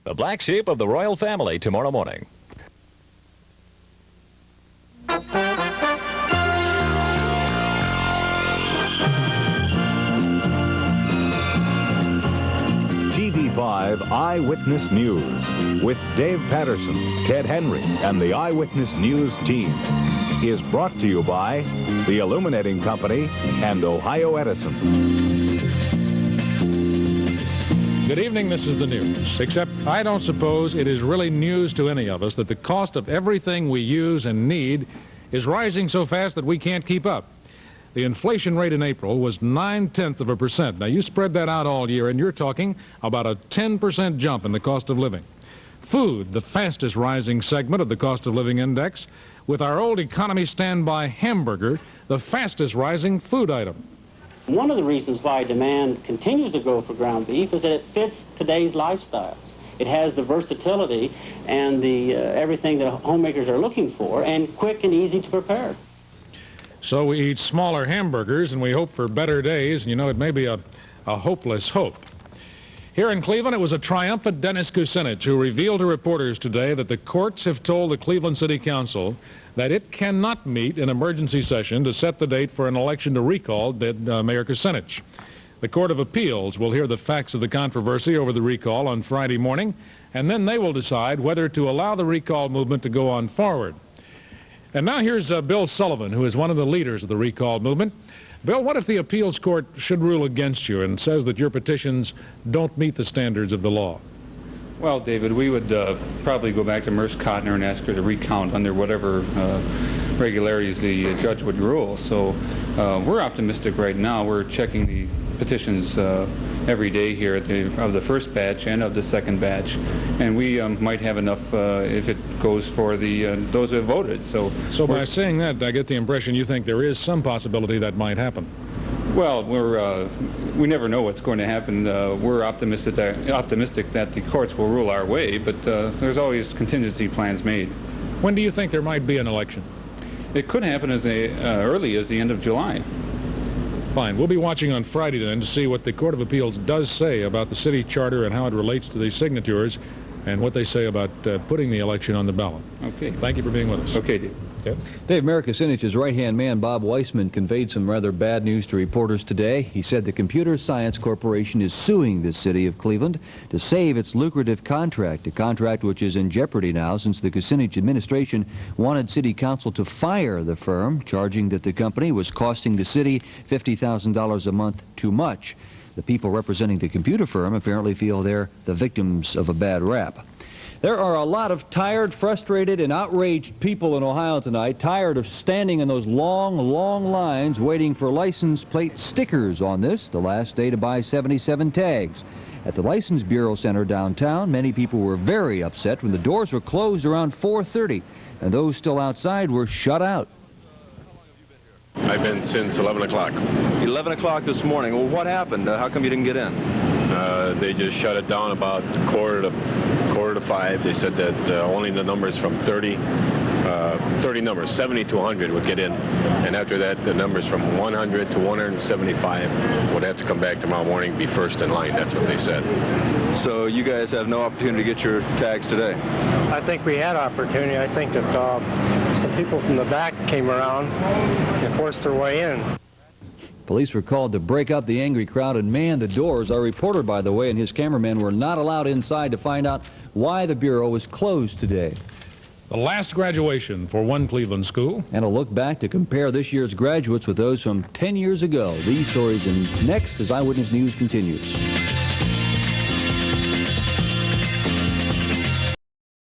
the black sheep of the royal family, tomorrow morning. TV5 Eyewitness News with Dave Patterson, Ted Henry, and the Eyewitness News team is brought to you by the Illuminating Company and Ohio Edison. Good evening, this is the news. Except I don't suppose it is really news to any of us that the cost of everything we use and need is rising so fast that we can't keep up. The inflation rate in April was 0.9%. Now, you spread that out all year, and you're talking about a 10% jump in the cost of living. Food, the fastest rising segment of the cost of living index, with our old economy standby hamburger, the fastest rising food item. One of the reasons why demand continues to grow for ground beef is that it fits today's lifestyles. It has the versatility and the everything that homemakers are looking for, and quick and easy to prepare. So we eat smaller hamburgers and we hope for better days. You know, it may be a hopeless hope. Here in Cleveland, it was a triumphant Dennis Kucinich who revealed to reporters today that the courts have told the Cleveland City Council that it cannot meet in emergency session to set the date for an election to recall Mayor Kucinich. The Court of Appeals will hear the facts of the controversy over the recall on Friday morning, and then they will decide whether to allow the recall movement to go on forward. And now here's Bill Sullivan, who is one of the leaders of the recall movement. Bill, what if the appeals court should rule against you and says that your petitions don't meet the standards of the law? Well, David, we would probably go back to Merce Cotner and ask her to recount under whatever regularities the judge would rule. So we're optimistic right now. We're checking the petitions every day here of the first batch and of the second batch, and we might have enough if it goes for those who have voted. So by saying that, I get the impression you think there is some possibility that might happen. Well, we never know what's going to happen. We're optimistic that the courts will rule our way, but there's always contingency plans made. When do you think there might be an election? It could happen as early as the end of July. Fine. We'll be watching on Friday then to see what the Court of Appeals does say about the city charter and how it relates to the signatures and what they say about putting the election on the ballot. Okay. Thank you for being with us. Okay, Dave. Okay. Dave, Mayor Kucinich's right-hand man, Bob Weissman, conveyed some rather bad news to reporters today. He said the Computer Science Corporation is suing the city of Cleveland to save its lucrative contract, a contract which is in jeopardy now since the Kucinich administration wanted city council to fire the firm, charging that the company was costing the city $50,000 a month too much. The people representing the computer firm apparently feel they're the victims of a bad rap. There are a lot of tired, frustrated, and outraged people in Ohio tonight, tired of standing in those long, long lines waiting for license plate stickers on this, the last day to buy 77 tags. At the License Bureau Center downtown, many people were very upset when the doors were closed around 4:30, and those still outside were shut out. I've been since 11 o'clock. 11 o'clock this morning. Well, what happened? How come you didn't get in? They just shut it down about quarter to 5. They said that only the numbers from 30 numbers, 70 to 100 would get in. And after that, the numbers from 100 to 175 would have to come back tomorrow morning, be first in line. That's what they said. So you guys have no opportunity to get your tags today? I think we had opportunity. I think that some people from the back came around and forced their way in. Police were called to break up the angry crowd and man the doors. Our reporter, by the way, and his cameraman were not allowed inside to find out why the Bureau was closed today. The last graduation for one Cleveland school. And a look back to compare this year's graduates with those from 10 years ago. These stories and next as Eyewitness News continues.